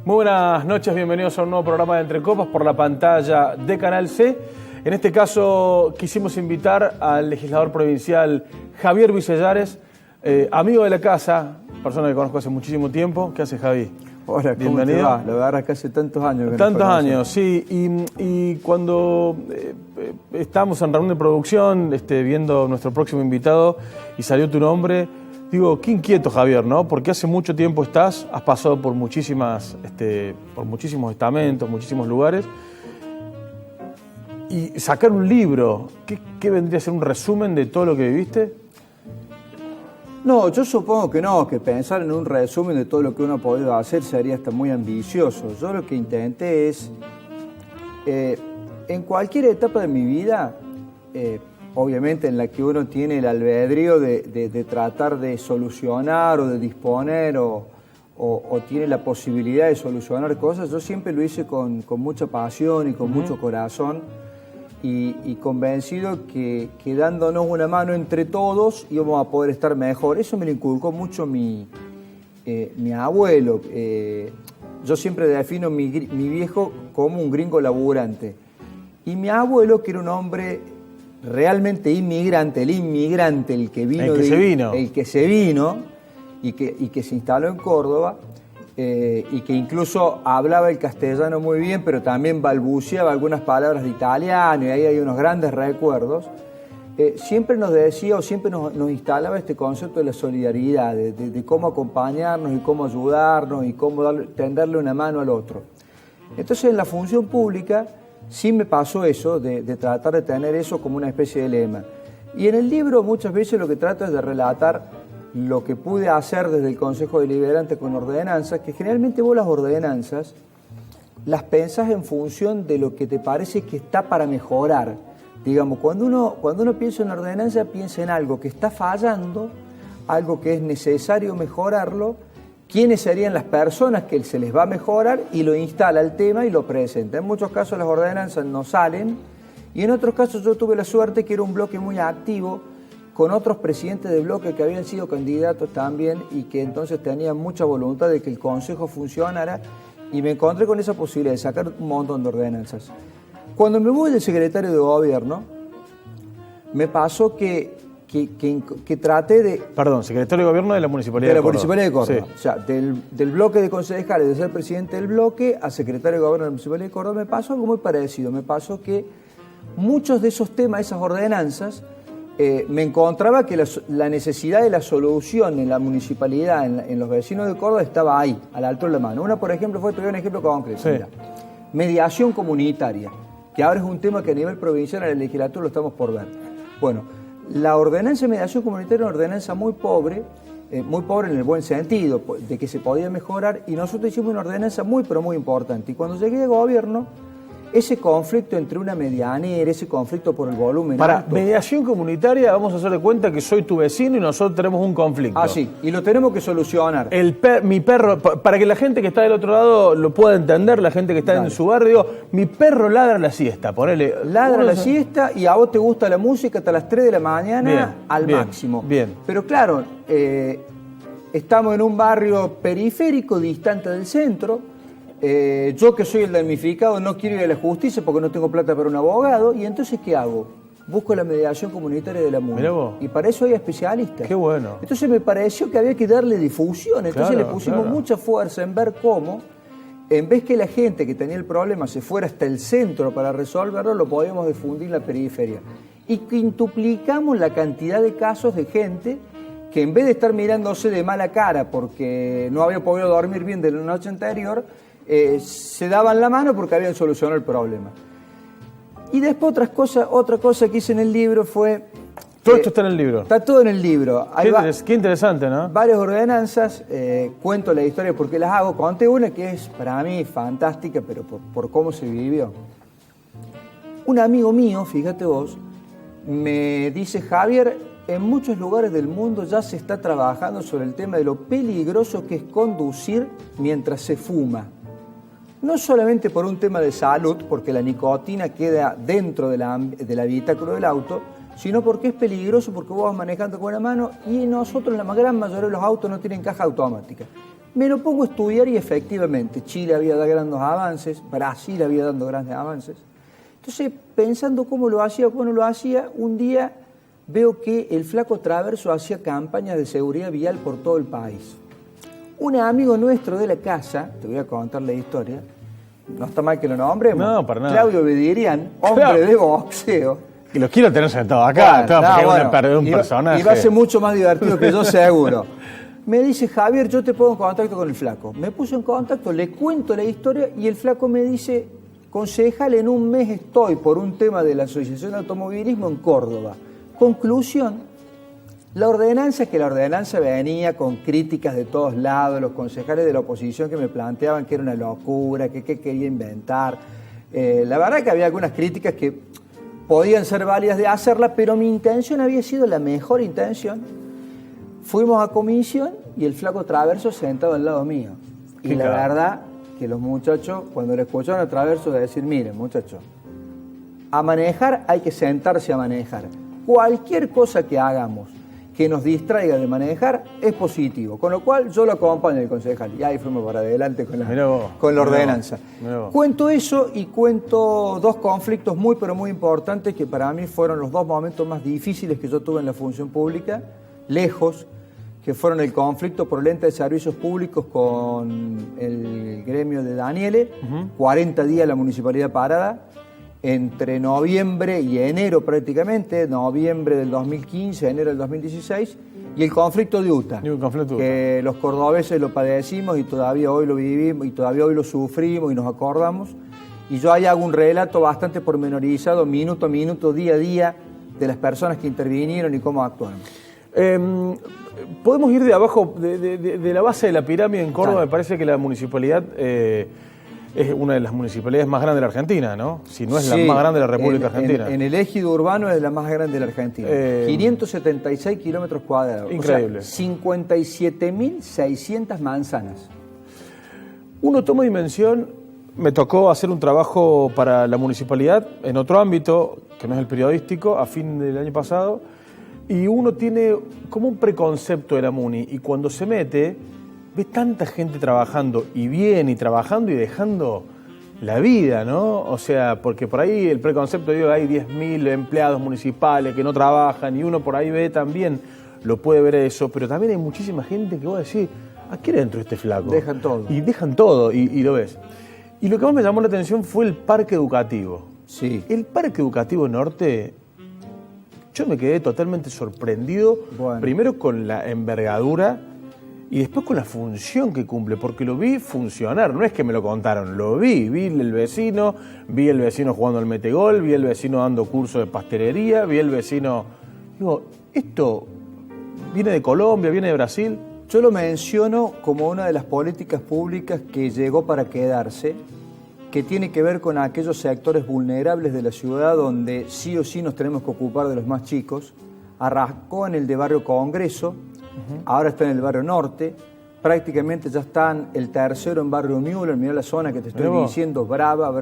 Muy buenas noches, bienvenidos a un nuevo programa de Entre Copas por la pantalla de Canal C. En este caso quisimos invitar al legislador provincial Javier Vicellares, amigo de la casa, persona que conozco hace muchísimo tiempo. ¿Qué hace, Javi? Hola, ¿cómo bienvenido. te va? La verdad que hace tantos años. Tantos años, sí. Y cuando estábamos en reunión de producción, viendo nuestro próximo invitado, y salió tu nombre, digo, qué inquieto, Javier, ¿no? Porque hace mucho tiempo has pasado por muchísimos estamentos, muchísimos lugares. Y sacar un libro, ¿qué vendría a ser un resumen de todo lo que viviste? No, yo supongo que no, que pensar en un resumen de todo lo que uno ha podido hacer sería hasta muy ambicioso. Yo lo que intenté es, en cualquier etapa de mi vida, obviamente en la que uno tiene el albedrío de tratar de solucionar o de disponer o tiene la posibilidad de solucionar cosas, yo siempre lo hice con mucha pasión y con mucho corazón y convencido que dándonos una mano entre todos íbamos a poder estar mejor. Eso me lo inculcó mucho mi abuelo. Yo siempre defino mi viejo como un gringo laburante. Y mi abuelo, que era un hombre realmente inmigrante, el que se vino y que se instaló en Córdoba, y que incluso hablaba el castellano muy bien, pero también balbuceaba algunas palabras de italiano, y ahí hay unos grandes recuerdos. Siempre nos decía o siempre nos instalaba este concepto de la solidaridad, de cómo acompañarnos y cómo ayudarnos y cómo tenderle una mano al otro. Entonces en la función pública sí me pasó eso, de tratar de tener eso como una especie de lema. Y en el libro muchas veces lo que trato es de relatar lo que pude hacer desde el Consejo Deliberante con ordenanzas, que generalmente vos las ordenanzas las pensás en función de lo que te parece que está para mejorar. Digamos, cuando uno piensa en una ordenanza, piensa en algo que está fallando, algo que es necesario mejorarlo, quiénes serían las personas que se les va a mejorar y lo instala el tema y lo presenta. En muchos casos las ordenanzas no salen y en otros casos yo tuve la suerte que era un bloque muy activo con otros presidentes de bloque que habían sido candidatos también y que entonces tenían mucha voluntad de que el Consejo funcionara y me encontré con esa posibilidad de sacar un montón de ordenanzas. Cuando me voy de secretario de gobierno, me pasó que traté de... Perdón, secretario de gobierno de la Municipalidad de Córdoba. Municipalidad de Córdoba. Sí. O sea, del bloque de concejales, de ser presidente del bloque a secretario de gobierno de la Municipalidad de Córdoba, me pasó algo muy parecido. Me pasó que muchos de esos temas, esas ordenanzas, me encontraba que la necesidad de la solución en la municipalidad, en los vecinos de Córdoba, estaba ahí, a la altura de la mano. Una, por ejemplo, te voy a dar un ejemplo concreto. Sí. Mira, mediación comunitaria, que ahora es un tema que a nivel provincial en la legislatura lo estamos por ver. Bueno, la ordenanza de mediación comunitaria es una ordenanza muy pobre en el buen sentido, de que se podía mejorar, y nosotros hicimos una ordenanza muy, pero muy importante. Y cuando llegué de gobierno, ese conflicto entre una medianera, ese conflicto por el volumen Para alto, mediación comunitaria vamos a hacer de cuenta que soy tu vecino y nosotros tenemos un conflicto. Sí, y lo tenemos que solucionar. Mi perro, para que la gente que está del otro lado lo pueda entender, la gente que está en su barrio, digo, mi perro ladra la siesta, ponele. Ladra la siesta y a vos te gusta la música hasta las 3 de la mañana máximo. Bien. Pero claro, estamos en un barrio periférico, distante del centro. Yo que soy el damnificado no quiero ir a la justicia porque no tengo plata para un abogado, y entonces ¿qué hago? Busco la mediación comunitaria de la MUNI. Y para eso hay especialistas. Qué bueno. Entonces me pareció que había que darle difusión, entonces le pusimos mucha fuerza en ver cómo, en vez que la gente que tenía el problema se fuera hasta el centro para resolverlo, lo podíamos difundir en la periferia. Y quintuplicamos la cantidad de casos de gente que en vez de estar mirándose de mala cara porque no había podido dormir bien de la noche anterior, se daban la mano porque habían solucionado el problema. Y después otra cosa que hice en el libro fue... Todo esto está en el libro. Está todo en el libro. Qué interesante, ¿no? Varias ordenanzas, cuento la historia porque las hago. Conté una que es para mí fantástica, pero por cómo se vivió. Un amigo mío, fíjate vos, me dice: Javier, en muchos lugares del mundo ya se está trabajando sobre el tema de lo peligroso que es conducir mientras se fuma. No solamente por un tema de salud, porque la nicotina queda dentro del habitáculo del auto, sino porque es peligroso, porque vos vas manejando con una mano y nosotros, la gran mayoría de los autos no tienen caja automática. Me lo pongo a estudiar y efectivamente Chile había dado grandes avances, Brasil había dado grandes avances. Entonces, pensando cómo lo hacía o cómo no lo hacía, un día veo que el Flaco Traverso hacía campañas de seguridad vial por todo el país. Un amigo nuestro de la casa, te voy a contar la historia, no está mal que lo nombremos, no, para nada. Claudio Bedirian, hombre de boxeo. Y los quiero tener sentados acá, Bueno, porque un personaje. Y va a ser mucho más divertido que yo, seguro. Me dice, Javier, yo te pongo en contacto con el Flaco. Me puso en contacto, le cuento la historia y el Flaco me dice, concejal, en un mes estoy por un tema de la Asociación de Automovilismo en Córdoba. Conclusión, la ordenanza venía con críticas de todos lados, los concejales de la oposición que me planteaban que era una locura, que quería inventar. La verdad que había algunas críticas que podían ser válidas de hacerla, pero mi intención había sido la mejor intención. Fuimos a comisión y el Flaco Traverso sentado al lado mío. Y la verdad que los muchachos, cuando le escucharon a Traverso, de decir, miren muchachos, a manejar hay que sentarse a manejar. Cualquier cosa que hagamos que nos distraiga de manejar es positivo. Con lo cual yo lo acompaño al concejal. Y ahí fuimos para adelante con la ordenanza. Cuento eso y cuento dos conflictos muy pero muy importantes que para mí fueron los dos momentos más difíciles que yo tuve en la función pública, lejos, que fueron el conflicto por el ente de servicios públicos con el gremio de Daniele, 40 días la municipalidad parada, entre noviembre y enero prácticamente, noviembre del 2015, enero del 2016, y el conflicto de UTA, que los cordobeses lo padecimos y todavía hoy lo vivimos y todavía hoy lo sufrimos y nos acordamos. Y yo ahí hago un relato bastante pormenorizado, minuto a minuto, día a día, de las personas que intervinieron y cómo actuaron. Podemos ir de abajo, de la base de la pirámide en Córdoba. Me parece que la municipalidad es una de las municipalidades más grandes de la Argentina, ¿no? Si no es la más grande de la República Argentina. En el ejido urbano es la más grande de la Argentina. 576 kilómetros cuadrados. Increíble. O sea, 57.600 manzanas. Uno toma dimensión. Me tocó hacer un trabajo para la municipalidad en otro ámbito, que no es el periodístico, a fin del año pasado. Y uno tiene como un preconcepto de la Muni, y cuando se mete, ve tanta gente trabajando, y bien, y trabajando y dejando la vida, ¿no? O sea, porque por ahí el preconcepto, digo, hay 10.000 empleados municipales que no trabajan, y uno por ahí ve también, lo puede ver eso, pero también hay muchísima gente que va a decir, ¿a qué era dentro de este flaco? Dejan todo. Y dejan todo, y lo ves. Y lo que más me llamó la atención fue el parque educativo. Sí. El parque educativo norte... Yo me quedé totalmente sorprendido, primero con la envergadura y después con la función que cumple, porque lo vi funcionar, no es que me lo contaron, lo vi el vecino jugando al metegol, vi el vecino dando cursos de pastelería, vi el vecino... Digo, ¿esto viene de Colombia, viene de Brasil? Yo lo menciono como una de las políticas públicas que llegó para quedarse, que tiene que ver con aquellos sectores vulnerables de la ciudad donde sí o sí nos tenemos que ocupar de los más chicos. Arrancó en el de Barrio Congreso, ahora está en el Barrio Norte, prácticamente ya están el tercero en Barrio Müller, mirá la zona que te estoy diciendo, brava,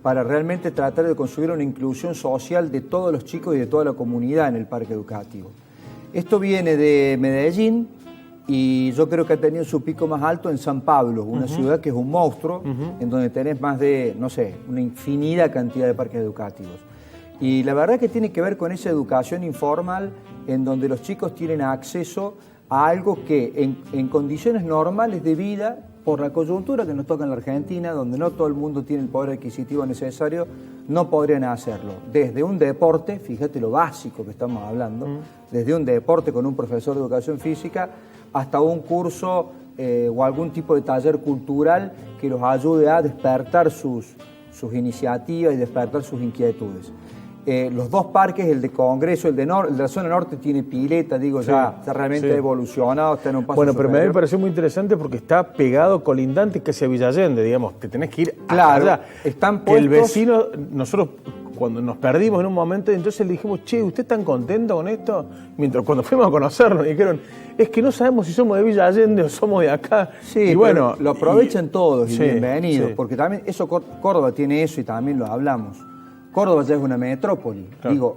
para realmente tratar de construir una inclusión social de todos los chicos y de toda la comunidad en el parque educativo. Esto viene de Medellín, y yo creo que ha tenido su pico más alto en San Pablo, una ciudad que es un monstruo, en donde tenés más de, no sé, una infinidad cantidad de parques educativos. Y la verdad que tiene que ver con esa educación informal, en donde los chicos tienen acceso a algo que en condiciones normales de vida, por la coyuntura que nos toca en la Argentina, donde no todo el mundo tiene el poder adquisitivo necesario, no podrían hacerlo. Desde un deporte, fíjate lo básico que estamos hablando, desde un deporte con un profesor de educación física, hasta un curso o algún tipo de taller cultural que los ayude a despertar sus iniciativas y despertar sus inquietudes. Los dos parques, el de Congreso, el de la zona norte tiene pileta, digo, ya realmente ha evolucionado, está en un paso Bueno, superior. pero me pareció muy interesante porque está pegado, colindante, casi a Villa Allende, digamos, te tenés que ir claro, allá. Están que puestos... el vecino, nosotros cuando nos perdimos en un momento, entonces le dijimos, che, ¿usted está tan contento con esto? Mientras cuando fuimos a conocernos, dijeron, es que no sabemos si somos de Villa Allende o somos de acá. Sí, y bueno, lo aprovechan todos y bienvenidos, sí. Porque también eso Córdoba tiene eso y también lo hablamos. Córdoba ya es una metrópoli. Claro. Digo,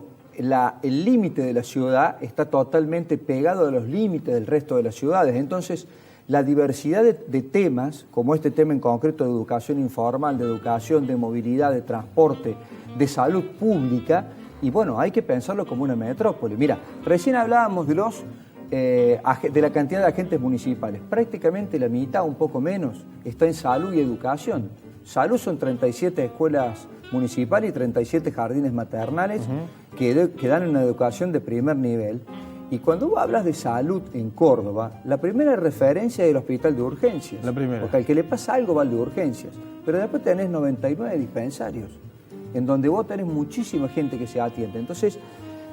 el límite de la ciudad está totalmente pegado a los límites del resto de las ciudades. Entonces, la diversidad de temas, como este tema en concreto de educación informal, de educación, de movilidad, de transporte, de salud pública, y bueno, hay que pensarlo como una metrópoli. Mira, recién hablábamos de la cantidad de agentes municipales. Prácticamente la mitad, un poco menos, está en salud y educación. Salud son 37 escuelas municipales y 37 jardines maternales que dan una educación de primer nivel. Y cuando vos hablas de salud en Córdoba, la primera referencia es el hospital de urgencias. La primera. Porque al que le pasa algo va al de urgencias. Pero después tenés 99 dispensarios, en donde vos tenés muchísima gente que se atiende. Entonces,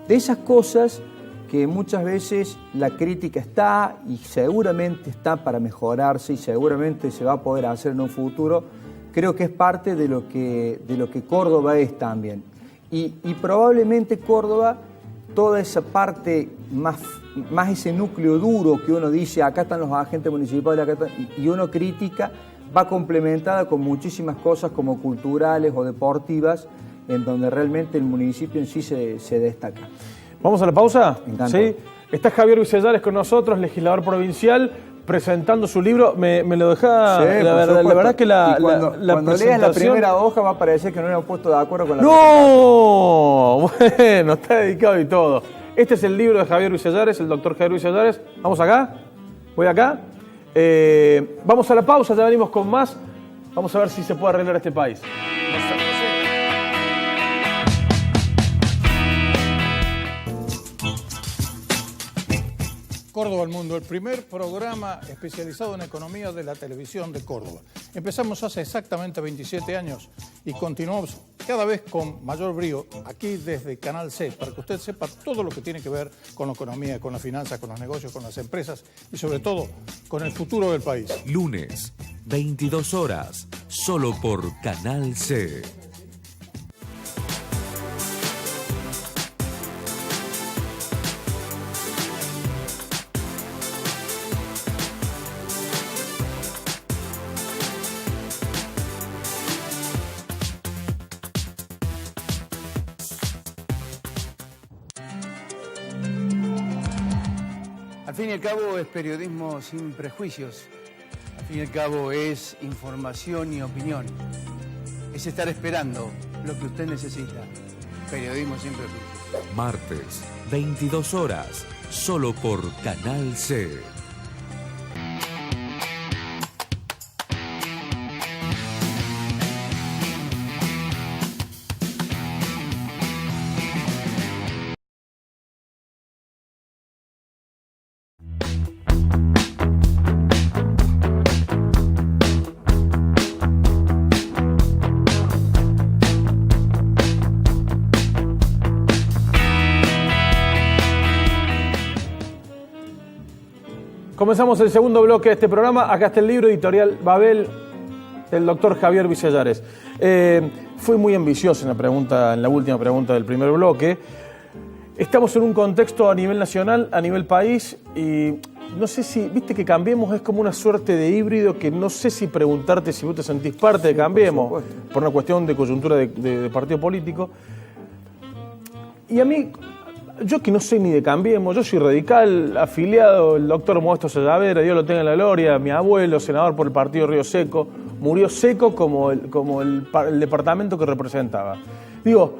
de esas cosas que muchas veces la crítica está y seguramente está para mejorarse y seguramente se va a poder hacer en un futuro, creo que es parte de lo que Córdoba es también. Y probablemente Córdoba, toda esa parte, más ese núcleo duro que uno dice, acá están los agentes municipales, acá están, y uno critica, va complementada con muchísimas cosas como culturales o deportivas, en donde realmente el municipio en sí se destaca. ¿Vamos a la pausa? Encantado. Sí. Está Javier Vicellares con nosotros, legislador provincial, presentando su libro. Me lo deja... Sí, la verdad que la cuando leas la primera hoja va a parecer que no nos hemos puesto de acuerdo con la ¡No! Bueno, está dedicado y todo. Este es el libro de Javier Vicellares, el doctor Javier Vicellares. ¿Vamos acá? ¿Voy acá? Vamos a la pausa, ya venimos con más. Vamos a ver si se puede arreglar este país. Córdoba al Mundo, el primer programa especializado en economía de la televisión de Córdoba. Empezamos hace exactamente 27 años y continuamos cada vez con mayor brío aquí desde Canal C, para que usted sepa todo lo que tiene que ver con la economía, con la finanza, con los negocios, con las empresas y sobre todo con el futuro del país. Lunes, 22 horas, solo por Canal C. Al fin y al cabo es periodismo sin prejuicios. Al fin y al cabo es información y opinión. Es estar esperando lo que usted necesita. Periodismo sin prejuicios. Martes, 22 horas, solo por Canal C. Comenzamos el segundo bloque de este programa. Acá está el libro editorial Babel del doctor Javier Vicellares. Fui muy ambicioso en la última pregunta del primer bloque. Estamos en un contexto a nivel nacional, a nivel país, y no sé si, viste que Cambiemos es como una suerte de híbrido que no sé si preguntarte si vos te sentís parte de Cambiemos, por una cuestión de coyuntura de partido político. Y a mí, yo que no soy ni de Cambiemos, yo soy radical, afiliado, el doctor Modesto Sallavera, Dios lo tenga en la gloria, mi abuelo, senador por el partido Río Seco, murió seco como el departamento que representaba. Digo,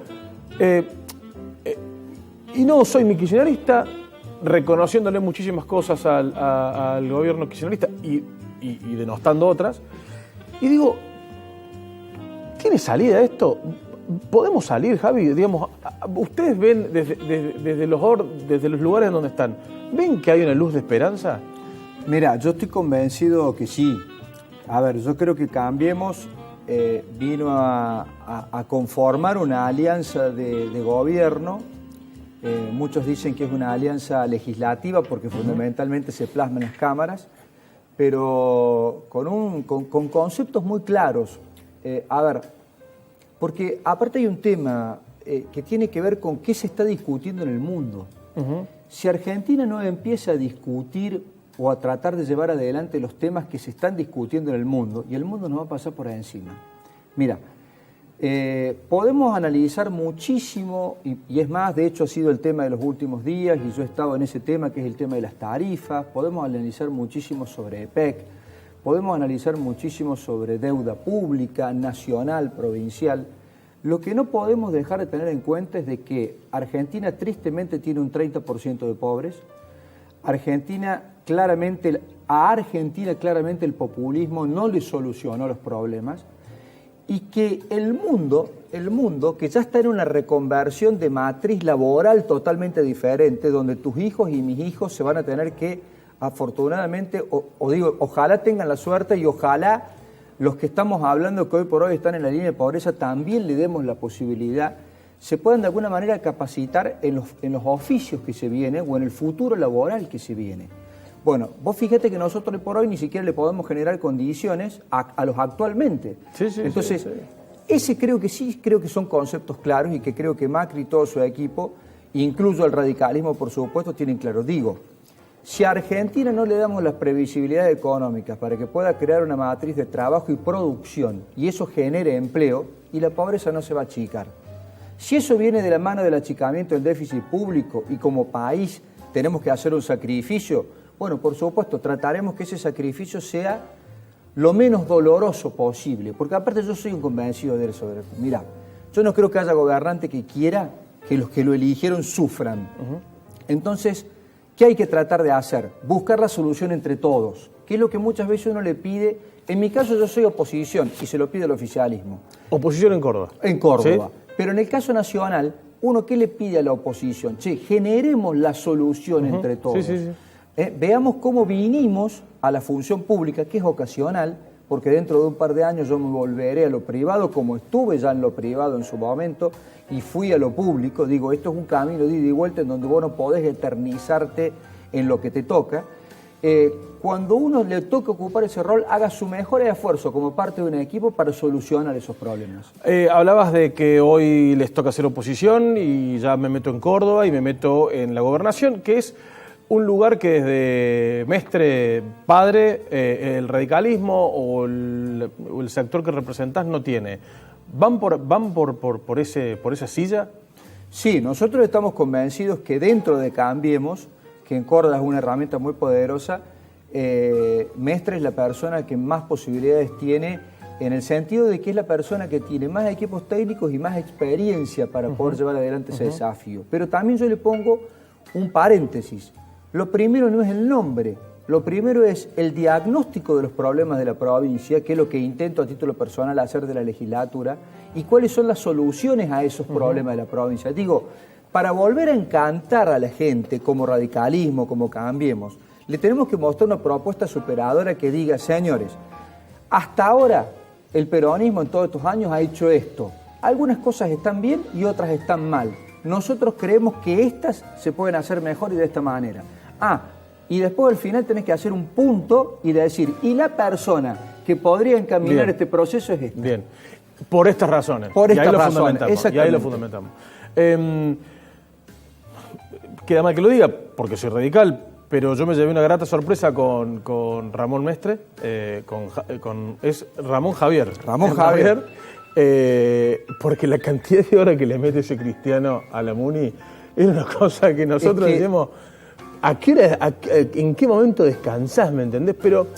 y no soy ni kirchnerista, reconociéndole muchísimas cosas al gobierno kirchnerista y denostando otras. Y digo, ¿tiene salida esto? ¿Podemos salir, Javi? Digamos, ustedes ven desde los lugares donde están, ¿ven que hay una luz de esperanza? Mira, yo estoy convencido que sí. A ver, yo creo que Cambiemos vino a conformar una alianza de gobierno. Muchos dicen que es una alianza legislativa porque fundamentalmente se plasma en las cámaras, pero con conceptos muy claros. A ver, porque aparte hay un tema que tiene que ver con qué se está discutiendo en el mundo. Si Argentina no empieza a discutir o a tratar de llevar adelante los temas que se están discutiendo en el mundo, y el mundo nos va a pasar por encima. Mira, Podemos analizar muchísimo, y es más, de hecho ha sido el tema de los últimos días, y yo he estado en ese tema, que es el tema de las tarifas. Podemos analizar muchísimo sobre EPEC, podemos analizar muchísimo sobre deuda pública, nacional, provincial. Lo que no podemos dejar de tener en cuenta es de que Argentina tristemente tiene un 30% de pobres. A Argentina claramente el populismo no le solucionó los problemas, y que el mundo que ya está en una reconversión de matriz laboral totalmente diferente, donde tus hijos y mis hijos se van a tener que, afortunadamente, ojalá tengan la suerte, y ojalá los que estamos hablando que hoy por hoy están en la línea de pobreza también le demos la posibilidad, se puedan de alguna manera capacitar en los oficios que se vienen o en el futuro laboral que se viene. Bueno, vos fíjate que nosotros hoy por hoy ni siquiera le podemos generar condiciones a los actualmente. Entonces, ese creo que son conceptos claros, y que creo que Macri y todo su equipo, incluso el radicalismo por supuesto, tienen claro. Digo, si a Argentina no le damos las previsibilidades económicas para que pueda crear una matriz de trabajo y producción, y eso genere empleo, y la pobreza no se va a achicar. Si eso viene de la mano del achicamiento del déficit público, y como país tenemos que hacer un sacrificio, bueno, por supuesto, trataremos que ese sacrificio sea lo menos doloroso posible, porque aparte yo soy un convencido de eso. Mirá, yo no creo que haya gobernante que quiera que los que lo eligieron sufran. Entonces, ¿qué hay que tratar de hacer? Buscar la solución entre todos, que es lo que muchas veces uno le pide. En mi caso yo soy oposición y se lo pide el oficialismo. Oposición en Córdoba. En Córdoba. ¿Sí? Pero en el caso nacional, uno ¿qué le pide a la oposición? Che, generemos la solución entre todos. Veamos cómo vinimos a la función pública, que es ocasional, porque dentro de un par de años yo me volveré a lo privado, como estuve ya en lo privado en su momento, y fui a lo público. Digo, esto es un camino de ida y vuelta en donde vos no podés eternizarte en lo que te toca. Cuando uno le toca ocupar ese rol, haga su mejor esfuerzo como parte de un equipo para solucionar esos problemas. Hablabas de que hoy les toca hacer oposición, y ya me meto en Córdoba y me meto en la gobernación, que es un lugar que desde Mestre padre, el radicalismo o el sector que representás no tiene. ¿Van por esa silla? Sí, nosotros estamos convencidos que dentro de Cambiemos, que en Córdoba es una herramienta muy poderosa, Mestre es la persona que más posibilidades tiene, en el sentido de que es la persona que tiene más equipos técnicos y más experiencia para poder llevar adelante ese desafío. Pero también yo le pongo un paréntesis. Lo primero no es el nombre, lo primero es el diagnóstico de los problemas de la provincia, que es lo que intento a título personal hacer de la legislatura, y cuáles son las soluciones a esos problemas de la provincia. Digo, para volver a encantar a la gente como radicalismo, como Cambiemos, le tenemos que mostrar una propuesta superadora que diga, señores, hasta ahora el peronismo en todos estos años ha hecho esto. Algunas cosas están bien y otras están mal. Nosotros creemos que estas se pueden hacer mejor y de esta manera. Y después al final tenés que hacer un punto y decir, y la persona que podría encaminar este proceso es esta. Bien, por estas razones. Por estas razones, exactamente. Y ahí lo fundamentamos. Queda mal que lo diga, porque soy radical, pero yo me llevé una grata sorpresa con Ramón Mestre, es Ramón Javier. Ramón Javier. Porque la cantidad de horas que le mete ese cristiano a la Muni es una cosa que nosotros decimos, ¿en qué momento descansás, me entendés? Pero,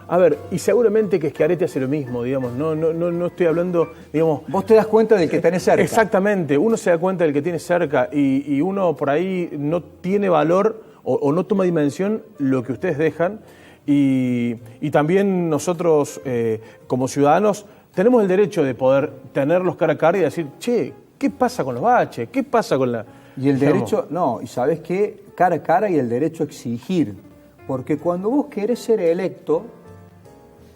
a ver, y seguramente que Schiaretti hace lo mismo, digamos, no estoy hablando, digamos... Vos te das cuenta del que tenés cerca. Exactamente, uno se da cuenta del que tiene cerca, y uno por ahí no tiene valor o no toma dimensión lo que ustedes dejan, y también nosotros como ciudadanos tenemos el derecho de poder tenerlos cara a cara y decir, che, ¿qué pasa con los baches? ¿Qué pasa con la...? Y el derecho, no, y ¿sabés qué? Cara a cara, y el derecho a exigir. Porque cuando vos querés ser electo,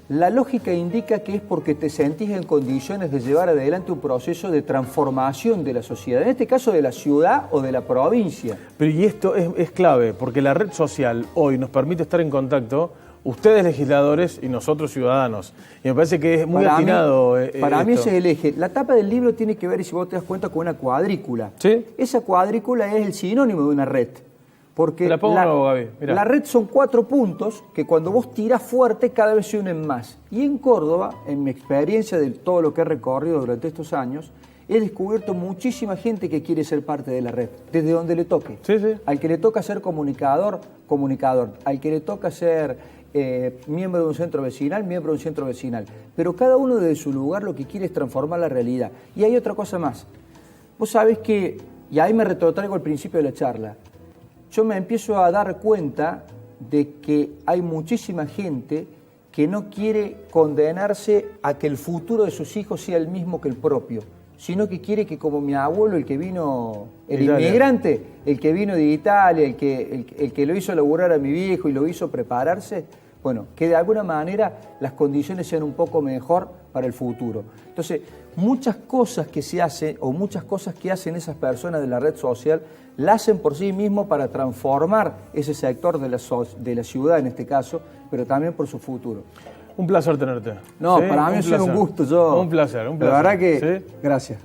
la lógica indica que es porque te sentís en condiciones de llevar adelante un proceso de transformación de la sociedad, en este caso de la ciudad o de la provincia. Pero y esto es clave, porque la red social hoy nos permite estar en contacto, ustedes legisladores y nosotros ciudadanos. Y me parece que es muy atinado. Para mí ese es el eje. La tapa del libro tiene que ver, y si vos te das cuenta, con una cuadrícula. ¿Sí? Esa cuadrícula es el sinónimo de una red. Porque Te la pongo nuevo, Gaby, mirá. la red son 4 puntos que cuando vos tirás fuerte cada vez se unen más. Y en Córdoba, en mi experiencia de todo lo que he recorrido durante estos años, he descubierto muchísima gente que quiere ser parte de la red, desde donde le toque. Sí, sí. Al que le toca ser comunicador, comunicador. Al que le toca ser miembro de un centro vecinal, miembro de un centro vecinal. Pero cada uno desde su lugar lo que quiere es transformar la realidad. Y hay otra cosa más. Vos sabés que, y ahí me retrotraigo al principio de la charla, yo me empiezo a dar cuenta de que hay muchísima gente que no quiere condenarse a que el futuro de sus hijos sea el mismo que el propio, sino que quiere que como mi abuelo, el que vino, el Italia. inmigrante, el que vino de Italia, el que lo hizo laburar a mi viejo y lo hizo prepararse, bueno, que de alguna manera las condiciones sean un poco mejor para el futuro. Entonces, muchas cosas que se hacen o muchas cosas que hacen esas personas de la red social, la hacen por sí mismos para transformar ese sector de la ciudad en este caso, pero también por su futuro. Un placer tenerte. No, ¿Sí? para mí es un gusto. Un placer, un placer. La verdad que, ¿Sí? gracias.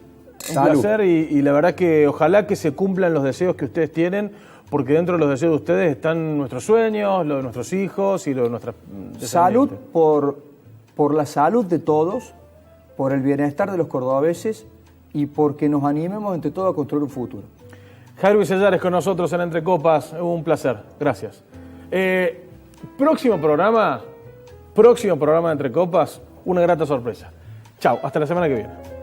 Un Salud. placer y la verdad que ojalá que se cumplan los deseos que ustedes tienen, porque dentro de los deseos de ustedes están nuestros sueños, los de nuestros hijos y los de nuestras Salud descendientes. por la salud de todos, por el bienestar de los cordobeses y porque nos animemos entre todos a construir un futuro. Jairo Vicellares con nosotros en Entre Copas, un placer, gracias. Próximo programa de Entre Copas, una grata sorpresa. Chao, hasta la semana que viene.